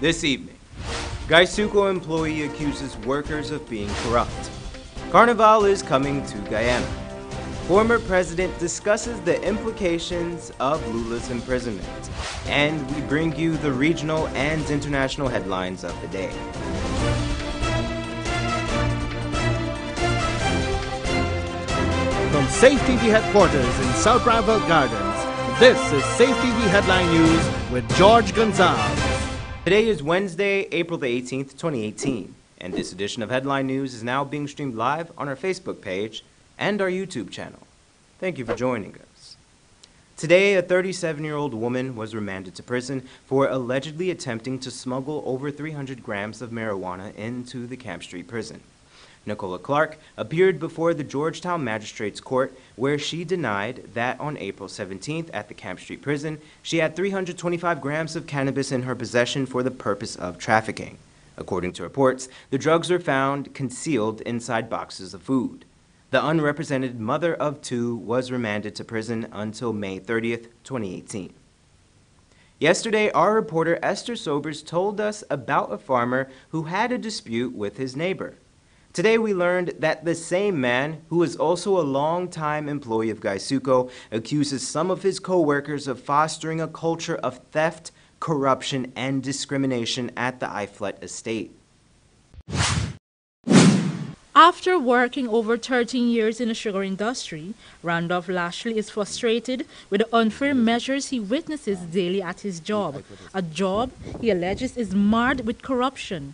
This evening, Gaisuco employee accuses workers of being corrupt. Carnival is coming to Guyana. Former president discusses the implications of Lula's imprisonment. And we bring you the regional and international headlines of the day. From Safe TV headquarters in South Rival Gardens, this is Safe TV Headline News with George Gonzalez. Today is Wednesday, April the 18th, 2018, and this edition of Headline News is now being streamed live on our Facebook page and our YouTube channel. Thank you for joining us. Today, a 37-year-old woman was remanded to prison for allegedly attempting to smuggle over 300 grams of marijuana into the Camp Street prison. Nicola Clark appeared before the Georgetown Magistrates Court, where she denied that on April 17th at the Camp Street prison, she had 325 grams of cannabis in her possession for the purpose of trafficking. According to reports, the drugs were found concealed inside boxes of food. The unrepresented mother of two was remanded to prison until May 30th, 2018. Yesterday, our reporter Esther Sobers told us about a farmer who had a dispute with his neighbor. Today we learned that the same man, who is also a longtime employee of Gaisuco, accuses some of his co-workers of fostering a culture of theft, corruption, and discrimination at the Iflet estate. After working over 13 years in the sugar industry, Randolph Lashley is frustrated with the unfair measures he witnesses daily at his job, a job he alleges is marred with corruption.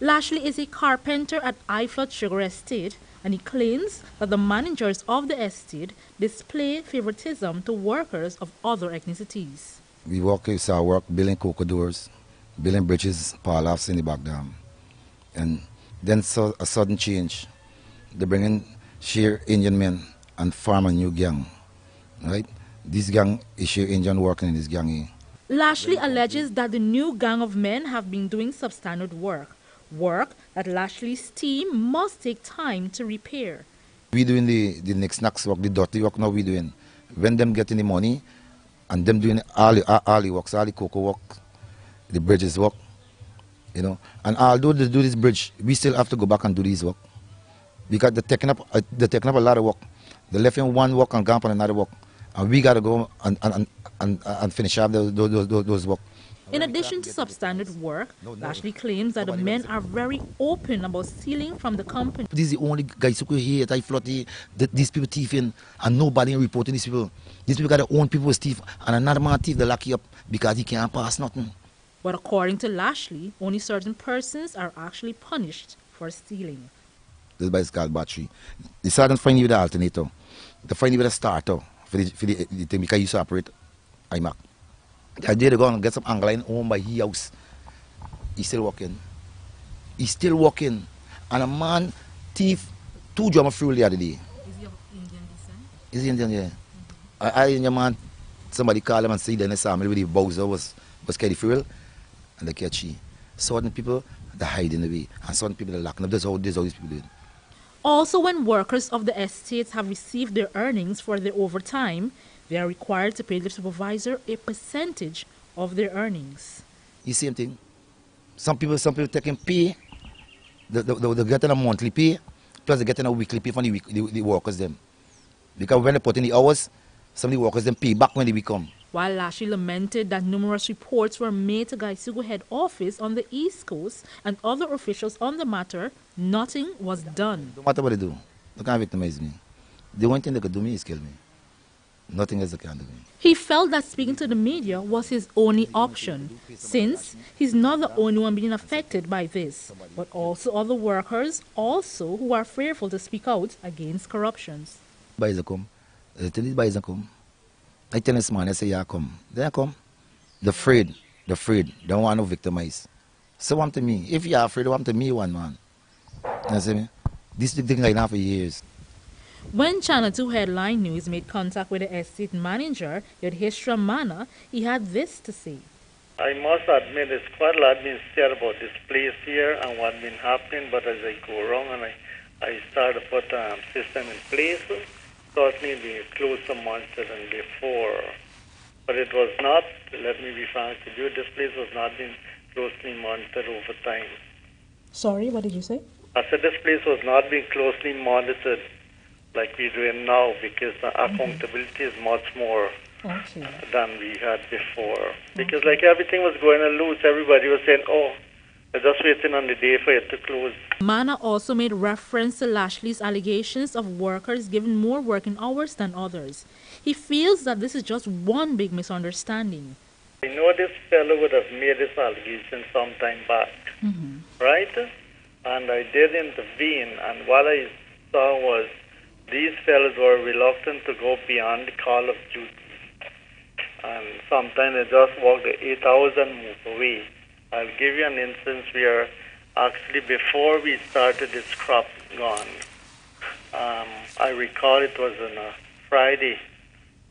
Lashley is a carpenter at Iflet Sugar Estate, and he claims that the managers of the estate display favoritism to workers of other ethnicities. We work building cocoa doors, building bridges, power-offs in the back dam. And then so a sudden change. They bring in sheer Indian men and form a new gang. Right? This gang is sheer Indian working in this gang. Lashley alleges that the new gang of men have been doing substandard work that Lashley's team must take time to repair. We doing the next work, the dirty work now we doing. When them getting the money and them doing all the works, all the cocoa work, the bridges work, you know. And although they do this bridge, we still have to go back and do this work. Because they're taking up a lot of work. They left in one work and gone on another work. And we gotta go and finish up those work. In addition to substandard work, Lashley claims that the men are very open about stealing from the company. This is the only guys who could hear that I floaty these people thieving and nobody reporting these people. These people got their own people thief and another man thief they lock you up because he can't pass nothing. But according to Lashley, only certain persons are actually punished for stealing. This bike is called battery. The sergeant find you with the alternator. They find you with a starter for the thing because you used to operate iMac. The idea to go and get some angle line owned by his house. He's still working. He's still working. And a man thief 2 drums of fuel the other day. Is he of Indian descent? Is he Indian, yeah. I Indian man, somebody called him and said then they saw me with the Bowser was carry fuel and they catch he. Certain people they hide in the way and certain people they lock up. That's how these people do it. Also, when workers of the estates have received their earnings for their overtime, they are required to pay the supervisor a percentage of their earnings. The same thing. Some people taking pay, they're getting a monthly pay, plus they're getting a weekly pay from the workers them. Because when they put in the hours, some of the workers them pay back when they come. While Lashley lamented that numerous reports were made to Gaisuco head office on the East Coast and other officials on the matter, nothing was done. No matter what they do, they can't victimize me. The one thing they could do me is kill me. Nothing else they can do me. He felt that speaking to the media was his only option, since he's not the only one being affected by this, but also other workers also who are fearful to speak out against corruptions. Boys come. I tell these boys come. I tell this man, I say, yeah, come. They come. They're afraid. They're afraid. They don't want to victimize. So want to me. If you're afraid, want to me one man. You see me? This is the thing like that for years. When Channel 2 Headline News made contact with the estate manager, Yudhishra Mana, he had this to say. I must admit there's quite a lot being said about this place here and what's been happening, but as I go along and I started to put a system in place, certainly they closed some months than before. But it was not, let me be frank with you, this place was not being closely monitored over time. Sorry, what did you say? I said this place was not being closely monitored like we're doing now because the accountability is much more than we had before. Because like everything was going loose, everybody was saying, oh, they're just waiting on the day for it to close. Mana also made reference to Lashley's allegations of workers given more working hours than others. He feels that this is just one big misunderstanding. I know this fellow would have made this allegation some time back, right? And I did intervene, and what I saw was these fellows were reluctant to go beyond the call of duty. And sometimes they just walk the 8 hours and move away. I'll give you an instance where actually before we started this crop gone, I recall it was on a Friday,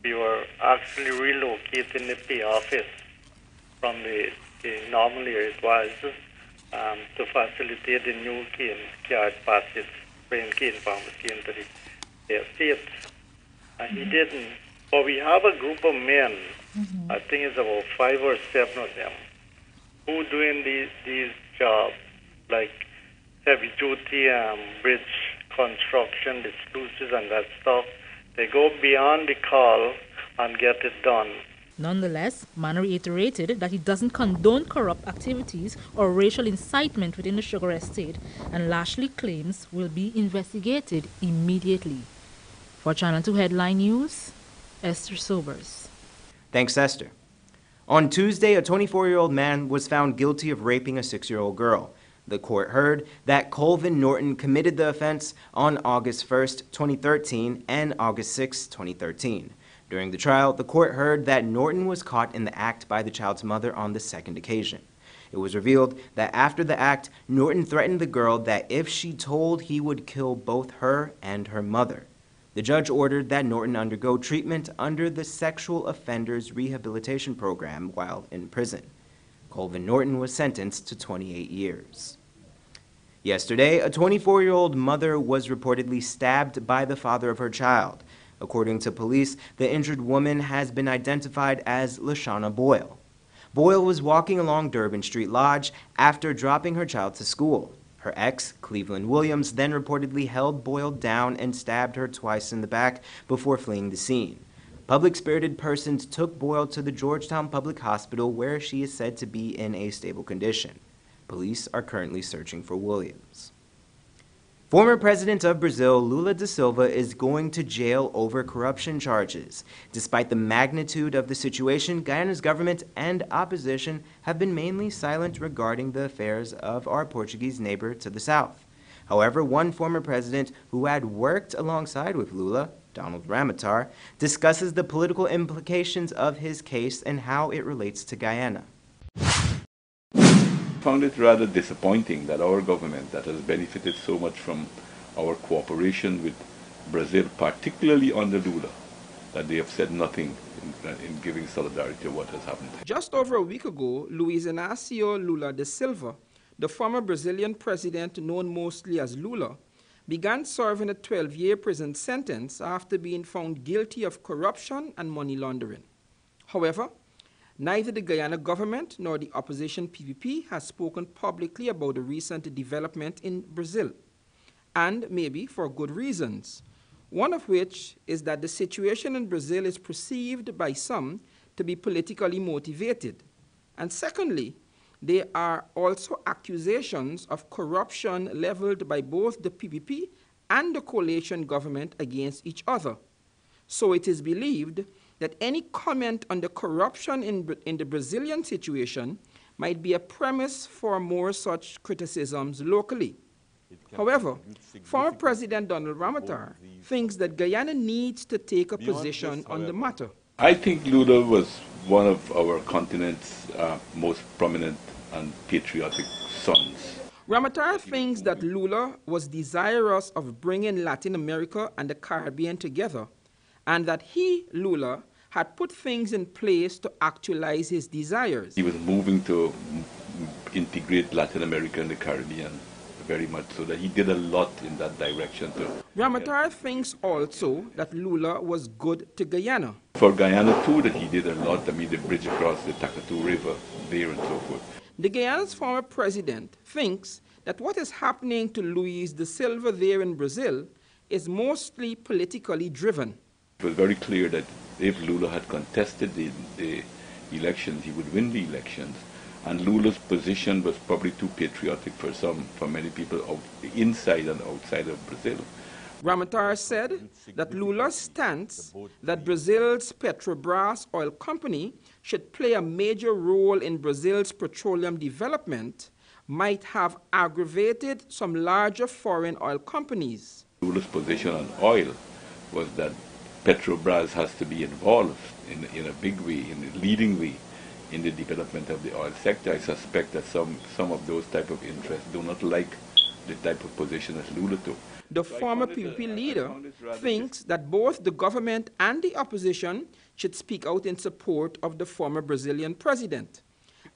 we were actually relocating the pay office from the normally it was to facilitate the new cane yard passage, bring cane farmers into the estate. And he didn't. But we have a group of men, I think it's about 5 or 7 of them, who doing these jobs, like heavy duty bridge construction, the sluices and that stuff. They go beyond the call and get it done. Nonetheless, Mana reiterated that he doesn't condone corrupt activities or racial incitement within the sugar estate, and Lashley claims will be investigated immediately. For Channel 2 Headline News, Esther Sobers. Thanks, Esther. On Tuesday, a 24-year-old man was found guilty of raping a 6-year-old girl. The court heard that Colvin Norton committed the offense on August 1, 2013 and August 6, 2013. During the trial, the court heard that Norton was caught in the act by the child's mother on the second occasion. It was revealed that after the act, Norton threatened the girl that if she told, he would kill both her and her mother. The judge ordered that Norton undergo treatment under the Sexual Offenders Rehabilitation Program while in prison. Colvin Norton was sentenced to 28 years. Yesterday, a 24-year-old mother was reportedly stabbed by the father of her child. According to police, the injured woman has been identified as Lashana Boyle. Boyle was walking along Durban Street Lodge after dropping her child to school. Her ex, Cleveland Williams, then reportedly held Boyle down and stabbed her twice in the back before fleeing the scene. Public-spirited persons took Boyle to the Georgetown Public Hospital, where she is said to be in a stable condition. Police are currently searching for Williams. Former President of Brazil, Lula da Silva, is going to jail over corruption charges. Despite the magnitude of the situation, Guyana's government and opposition have been mainly silent regarding the affairs of our Portuguese neighbor to the south. However, one former president who had worked alongside with Lula, Donald Ramotar, discusses the political implications of his case and how it relates to Guyana. I found it rather disappointing that our government, that has benefited so much from our cooperation with Brazil, particularly under Lula, that they have said nothing in giving solidarity to what has happened. Just over a week ago, Luiz Inácio Lula da Silva, the former Brazilian president known mostly as Lula, began serving a 12-year prison sentence after being found guilty of corruption and money laundering. However, neither the Guyana government nor the opposition PPP has spoken publicly about the recent development in Brazil, and maybe for good reasons, one of which is that the situation in Brazil is perceived by some to be politically motivated, and secondly, there are also accusations of corruption leveled by both the PPP and the coalition government against each other. So it is believed that any comment on the corruption in the Brazilian situation might be a premise for more such criticisms locally. However, former President Donald Ramotar thinks that Guyana needs to take a position on the matter. I think Lula was one of our continent's most prominent and patriotic sons. Ramotar thinks that Lula was desirous of bringing Latin America and the Caribbean together, and that he, Lula, had put things in place to actualize his desires. He was moving to integrate Latin America and the Caribbean very much, so that he did a lot in that direction too. Ramotar thinks also that Lula was good to Guyana. For Guyana too, that he did a lot. I mean, the bridge across the Takatu River there and so forth. The Guyana's former president thinks that what is happening to Luis da Silva there in Brazil is mostly politically driven. It was very clear that if Lula had contested the elections, he would win the elections. And Lula's position was probably too patriotic for many people inside and outside of Brazil. Ramotar said that Lula's stance that Brazil's Petrobras oil company should play a major role in Brazil's petroleum development might have aggravated some larger foreign oil companies. Lula's position on oil was that Petrobras has to be involved in a big way, in a leading way, in the development of the oil sector. I suspect that some of those type of interests do not like the type of position that Lula took. The former PPP leader thinks that both the government and the opposition should speak out in support of the former Brazilian president.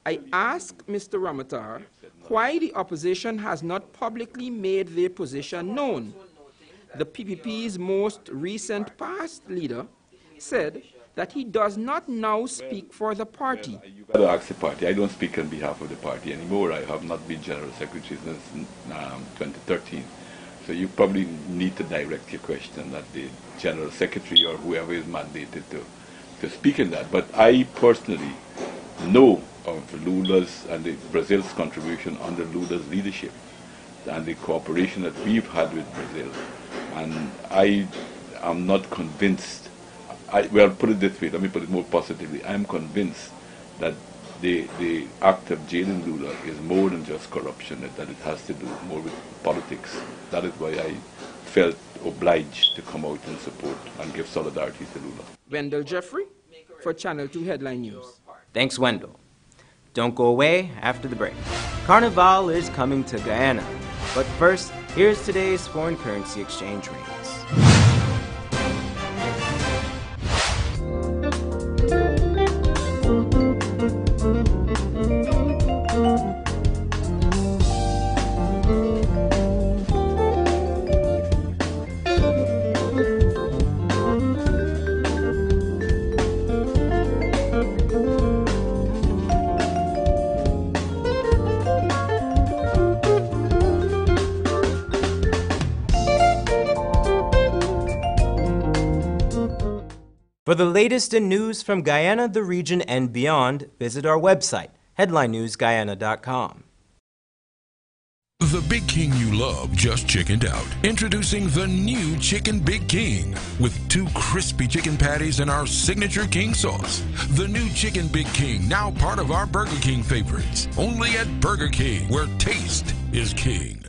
I asked Mr. Ramotar why the opposition has not publicly made their position known. The PPP's most recent past leader said that he does not now speak for the party. You got to ask the party. I don't speak on behalf of the party anymore. I have not been General Secretary since 2013. So you probably need to direct your question at the General Secretary or whoever is mandated to speak in that. But I personally know of Lula's and Brazil's contribution under Lula's leadership and the cooperation that we've had with Brazil. And I am not convinced, well, put it this way, let me put it more positively. I'm convinced that the act of jailing Lula is more than just corruption, that it has to do more with politics. That is why I felt obliged to come out and support and give solidarity to Lula. Wendell Jeffrey for Channel 2 Headline News. Thanks, Wendell. Don't go away after the break. Carnival is coming to Guyana. But first, here's today's foreign currency exchange rates. For the latest in news from Guyana, the region, and beyond, visit our website, headlinenewsguyana.com. The Big King you love just chickened out. Introducing the new Chicken Big King with 2 crispy chicken patties and our signature king sauce. The new Chicken Big King, now part of our Burger King favorites. Only at Burger King, where taste is king.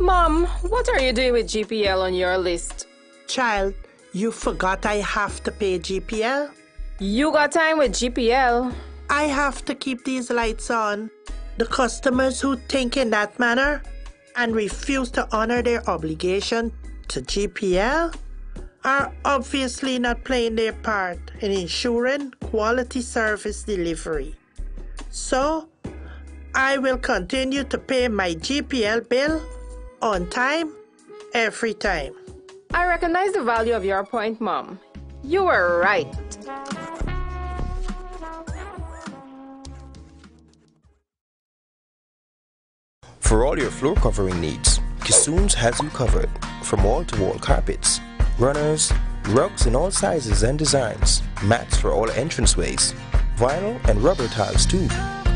Mom, what are you doing with GPL on your list? Child, you forgot I have to pay GPL? You got time with GPL? I have to keep these lights on. The customers who think in that manner and refuse to honor their obligation to GPL are obviously not playing their part in ensuring quality service delivery. So, I will continue to pay my GPL bill on time, every time. I recognize the value of your point, Mom. You were right. For all your floor covering needs, Kissoons has you covered. From wall-to-wall carpets, runners, rugs in all sizes and designs, mats for all entranceways, vinyl and rubber tiles too.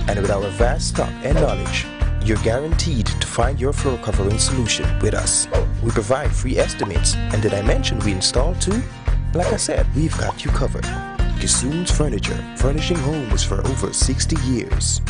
And with our vast stock and knowledge, you're guaranteed to find your floor covering solution with us. We provide free estimates, and did I mention we install too? Like I said, we've got you covered. Kissoons Furniture, furnishing homes for over 60 years.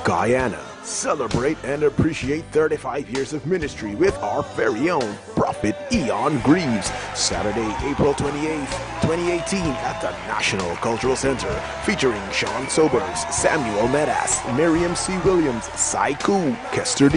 Guyana, Celebrate and appreciate 35 years of ministry with our very own Prophet Eon Greaves. Saturday, April 28th, 2018 at the National Cultural Center, featuring Sean Sobers, Samuel Medas, Miriam C. Williams, Saiku, Kester D,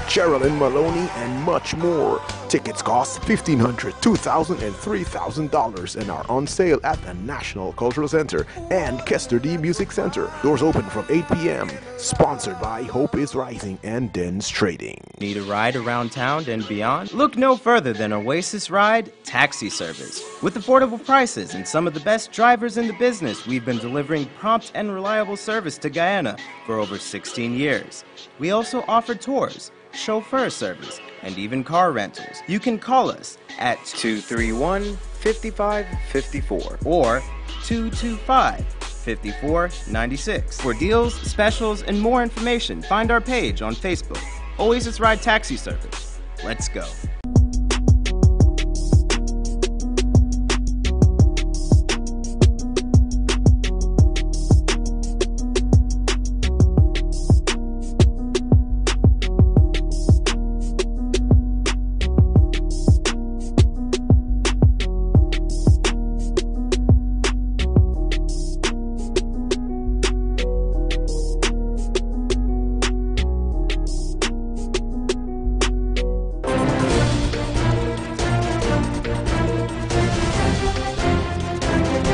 Sherilyn Maloney, and much more. Tickets cost $1,500, $2,000, and $3,000 and are on sale at the National Cultural Center and Kester D Music Center. Doors open from 8 p.m. Sponsored by Hope is Rising and Dens Trading. Need a ride around town and beyond? Look no further than Oasis Ride Taxi Service. With affordable prices and some of the best drivers in the business, we've been delivering prompt and reliable service to Guyana for over 16 years. We also offer tours, chauffeur service, and even car rentals. You can call us at 231-5554 or 225-5496. For deals, specials, and more information, find our page on Facebook, Oasis Ride Taxi Service. Let's go.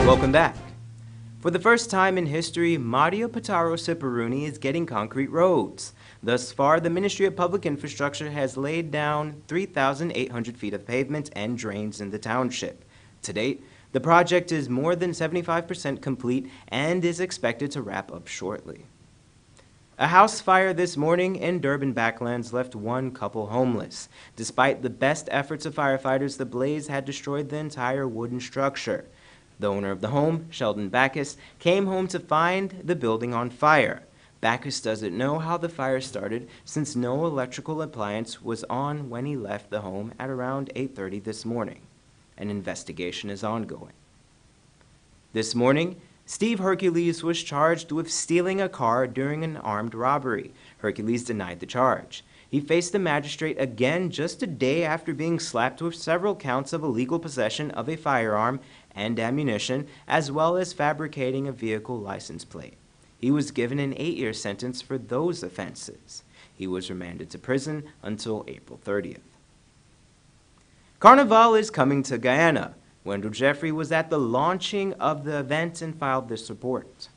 Welcome back. For the first time in history, Mario Pataro Siparuni is getting concrete roads. Thus far, the Ministry of Public Infrastructure has laid down 3,800 feet of pavement and drains in the township. To date, the project is more than 75% complete and is expected to wrap up shortly. A house fire this morning in Durban Backlands left one couple homeless. Despite the best efforts of firefighters, the blaze had destroyed the entire wooden structure. The owner of the home, Sheldon Backus, came home to find the building on fire. Backus doesn't know how the fire started since no electrical appliance was on when he left the home at around 8:30 this morning. An investigation is ongoing. This morning, Steve Hercules was charged with stealing a car during an armed robbery. Hercules denied the charge. He faced the magistrate again just a day after being slapped with several counts of illegal possession of a firearm and ammunition, as well as fabricating a vehicle license plate. He was given an 8-year sentence for those offenses. He was remanded to prison until April 30th. Carnival is coming to Guyana. Wendell Jeffrey was at the launching of the event and filed this report.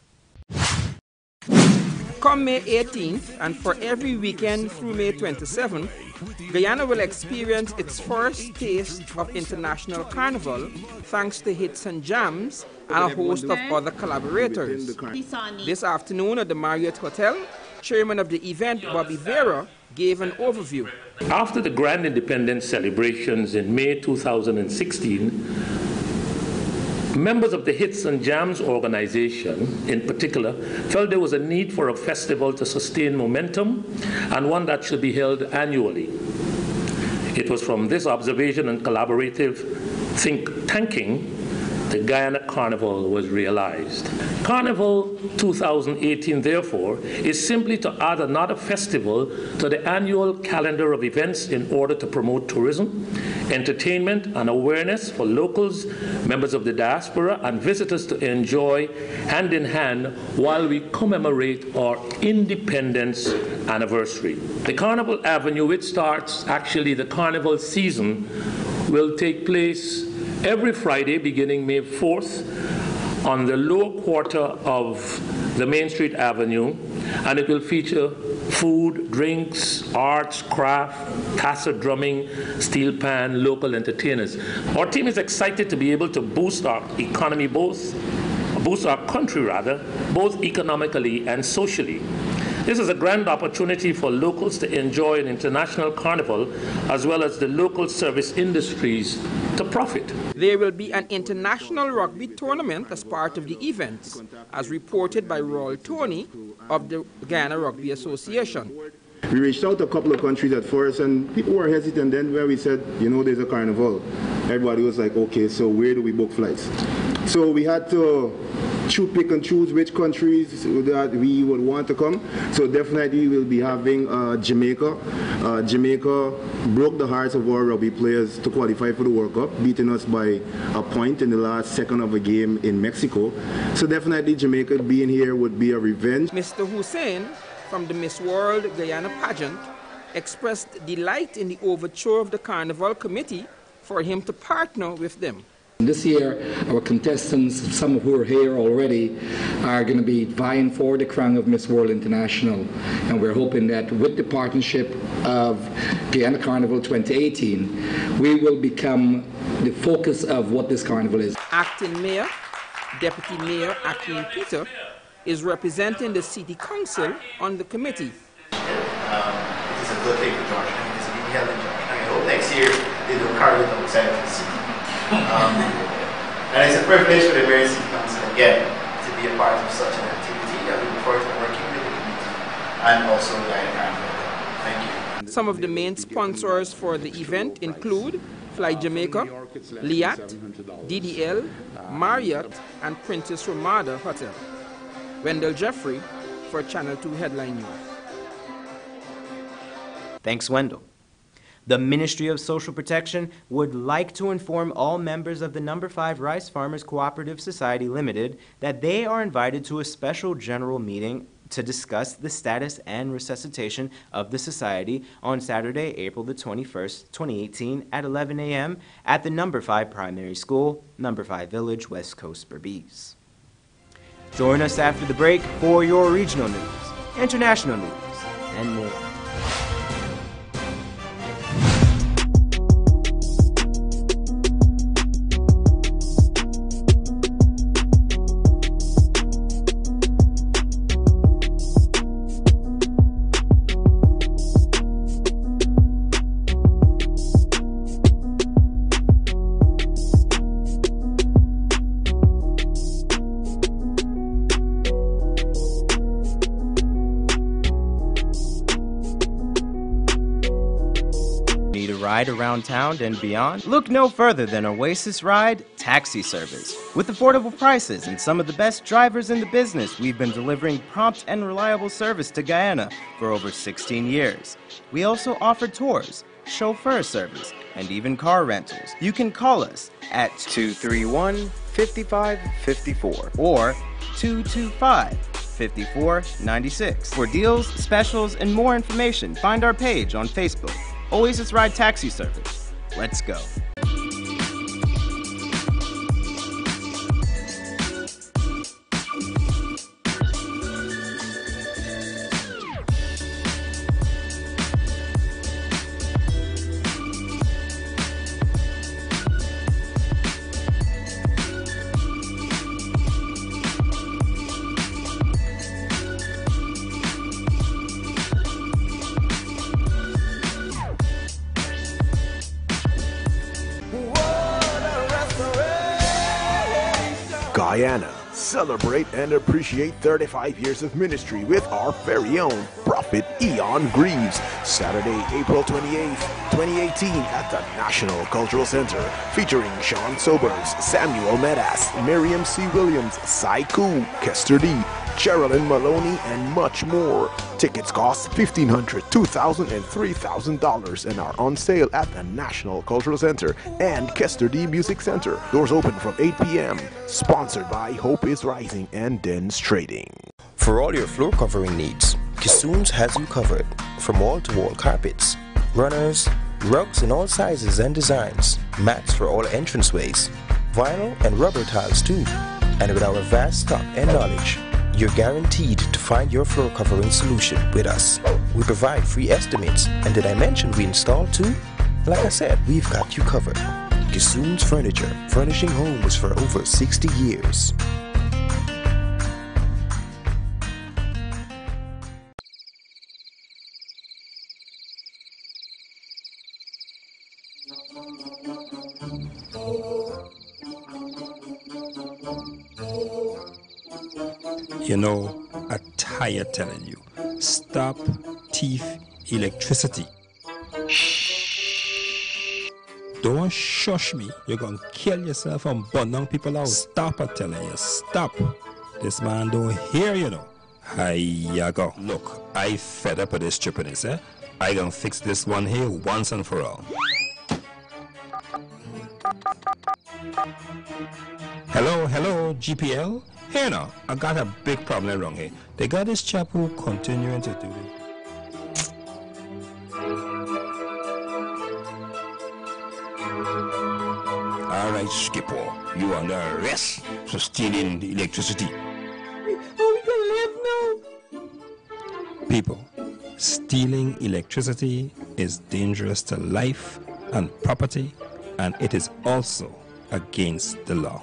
Come May 18th, and for every weekend through May 27th, Guyana will experience its first taste of International Carnival thanks to Hits and Jams and a host of other collaborators. This afternoon at the Marriott Hotel, chairman of the event, Bobby Vera, gave an overview. After the grand independence celebrations in May 2016, members of the Hits and Jams organization, in particular, felt there was a need for a festival to sustain momentum and one that should be held annually. It was from this observation and collaborative think-tanking the Guyana Carnival was realized. Carnival 2018, therefore, is simply to add another festival to the annual calendar of events in order to promote tourism, entertainment, and awareness for locals, members of the diaspora, and visitors to enjoy hand in hand while we commemorate our independence anniversary. The Carnival Avenue, which starts actually the carnival season, will take place every Friday beginning May 4th on the lower quarter of the Main Street Avenue, and it will feature food, drinks, arts, craft, tassa drumming, steel pan, local entertainers. Our team is excited to be able to boost our economy, boost our country both economically and socially. This is a grand opportunity for locals to enjoy an international carnival, as well as the local service industries to profit. There will be an international rugby tournament as part of the event, as reported by Royal Tony of the Guyana Rugby Association. We reached out to a couple of countries at first, and people were hesitant. Then where we said, you know, there's a carnival, everybody was like, okay, so where do we book flights? So we had to pick and choose which countries that we would want to come. So definitely we'll be having Jamaica. Jamaica broke the hearts of our rugby players to qualify for the World Cup, beating us by a point in the last second of a game in Mexico. So definitely Jamaica being here would be a revenge. Mr. Hussein from the Miss World Guyana pageant expressed delight in the overture of the Carnival Committee for him to partner with them. This year, our contestants, some of who are here already, are going to be vying for the crown of Miss World International. And we're hoping that with the partnership of Guyana Carnival 2018, we will become the focus of what this carnival is. Acting Mayor, Deputy Mayor Akin Peter, is representing the City Council on the committee. It's a good thing for Georgia. I mean, it's being held in Georgia. I hope next year they do carnival outside of the city. And it's a privilege for the Mayor City Council again to be a part of such an activity. I look forward to working with the committee and also Guyana Carnival. Thank you. Some of the main sponsors for the event include Fly Jamaica, Liat, DDL, Marriott, and Princess Ramada Hotel. Wendell Jeffrey for Channel 2 Headline News. Thanks, Wendell. The Ministry of Social Protection would like to inform all members of the No. 5 Rice Farmers Cooperative Society Limited that they are invited to a special general meeting to discuss the status and resuscitation of the society on Saturday, April the 21st, 2018 at 11 a.m. at the No. 5 Primary School, No. 5 Village, West Coast, Berbice. Join us after the break for your regional news, international news, and more. Ride around town and beyond? Look no further than Oasis Ride Taxi Service. With affordable prices and some of the best drivers in the business, we've been delivering prompt and reliable service to Guyana for over 16 years. We also offer tours, chauffeur service, and even car rentals. You can call us at 231-5554 or 225-5496. For deals, specials, and more information, find our page on Facebook. Oasis Ride Taxi Service. Let's go. Guyana. Celebrate and appreciate 35 years of ministry with our very own Prophet Eon Greaves. Saturday, April 28th, 2018 at the National Cultural Center, featuring Sean Sobers, Samuel Medas, Miriam C. Williams, Saiku, Kester D, Sherilyn Maloney, and much more. Tickets cost $1,500, $2,000, and $3,000 and are on sale at the National Cultural Center and Kester D Music Center. Doors open from 8 p.m. Sponsored by Hope is Rising and Dens Trading. For all your floor covering needs, Kissoons has you covered. From wall-to-wall carpets, runners, rugs in all sizes and designs, mats for all entranceways, vinyl and rubber tiles too. And with our vast stock and knowledge, you're guaranteed to find your floor covering solution with us. We provide free estimates, and did I mention we install too? Like I said, we've got you covered. Kissoons Furniture, furnishing homes for over 60 years. You know, I'm tired telling you, stop thief electricity. Shh. Don't shush me. You're going to kill yourself and burn down people out. Stop, I'm telling you, stop. This man don't hear, you know. Hiya go. Look, I fed up with this stupidness, eh? I gonna fix this one here once and for all. Hello, GPL? Here now, I got a big problem wrong here. They got this chap who continuing to do this. Alright, Skipper, you under arrest for stealing the electricity. How we gonna live now? People, stealing electricity is dangerous to life and property, and it is also against the law.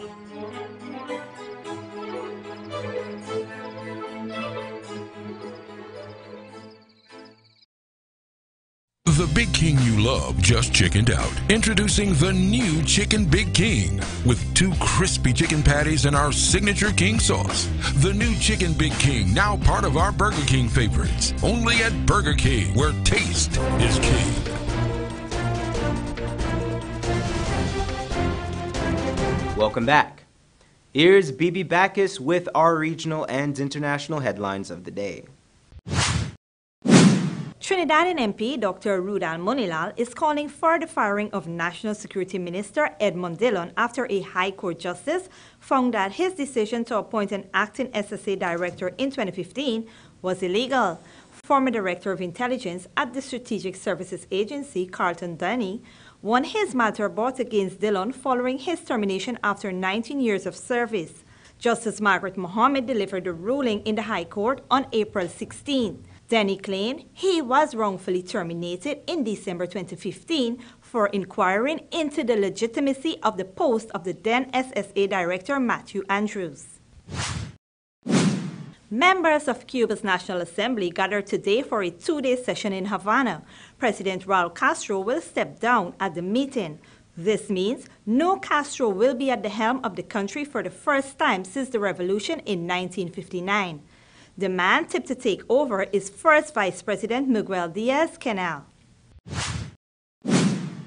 The Big King you love just chickened out. Introducing the new Chicken Big King with 2 crispy chicken patties and our signature king sauce. The new Chicken Big King, now part of our Burger King favorites. Only at Burger King, where taste is king. Welcome back. Here's BB Backus with our regional and international headlines of the day. Trinidadian MP Dr. Rudan Monilal is calling for the firing of National Security Minister Edmund Dillon after a High Court justice found that his decision to appoint an acting SSA director in 2015 was illegal. Former Director of Intelligence at the Strategic Services Agency, Carlton Denny, won his matter brought against Dillon following his termination after 19 years of service. Justice Margaret Mohammed delivered the ruling in the High Court on April 16. Denny claimed he was wrongfully terminated in December 2015 for inquiring into the legitimacy of the post of the then SSA Director Matthew Andrews. Members of Cuba's National Assembly gathered today for a 2-day session in Havana. President Raul Castro will step down at the meeting. This means no Castro will be at the helm of the country for the first time since the revolution in 1959. The man tipped to take over is first Vice President Miguel Diaz-Canel.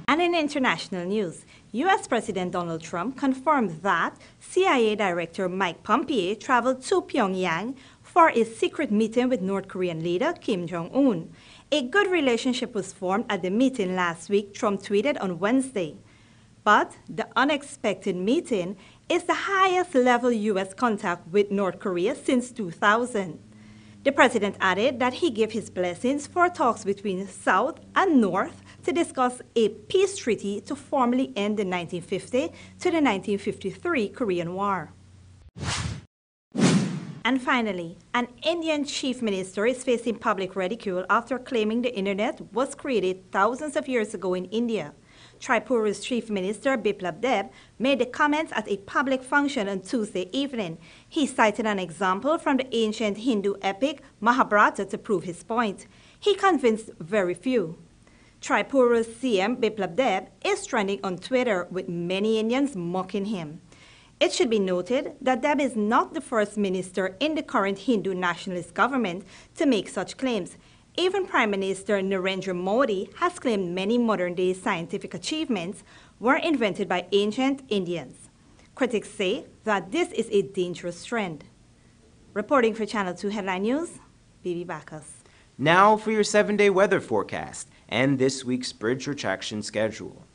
And in international news, U.S. President Donald Trump confirmed that CIA Director Mike Pompeo traveled to Pyongyang for a secret meeting with North Korean leader Kim Jong-un. A good relationship was formed at the meeting last week, Trump tweeted on Wednesday. But the unexpected meeting is the highest level U.S. contact with North Korea since 2000. The president added that he gave his blessings for talks between South and North to discuss a peace treaty to formally end the 1950 to the 1953 Korean War. And finally, an Indian chief minister is facing public ridicule after claiming the internet was created thousands of years ago in India. Tripura's Chief Minister Biplab Deb made the comments at a public function on Tuesday evening. He cited an example from the ancient Hindu epic Mahabharata to prove his point. He convinced very few. Tripura's CM Biplab Deb is trending on Twitter with many Indians mocking him. It should be noted that Deb is not the first minister in the current Hindu nationalist government to make such claims. Even Prime Minister Narendra Modi has claimed many modern-day scientific achievements were invented by ancient Indians. Critics say that this is a dangerous trend. Reporting for Channel 2 Headline News, BB Backus. Now for your 7-day weather forecast and this week's bridge retraction schedule.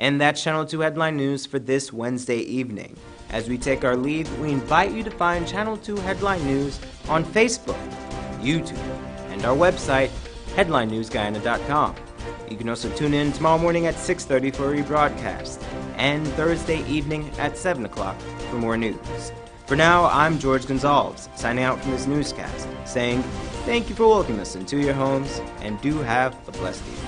And that's Channel 2 Headline News for this Wednesday evening. As we take our leave, we invite you to find Channel 2 Headline News on Facebook, YouTube, and our website, headlinenewsguyana.com. You can also tune in tomorrow morning at 6:30 for a rebroadcast, and Thursday evening at 7 o'clock for more news. For now, I'm George Gonzalez, signing out from this newscast, saying thank you for welcoming us into your homes, and do have a blessed evening.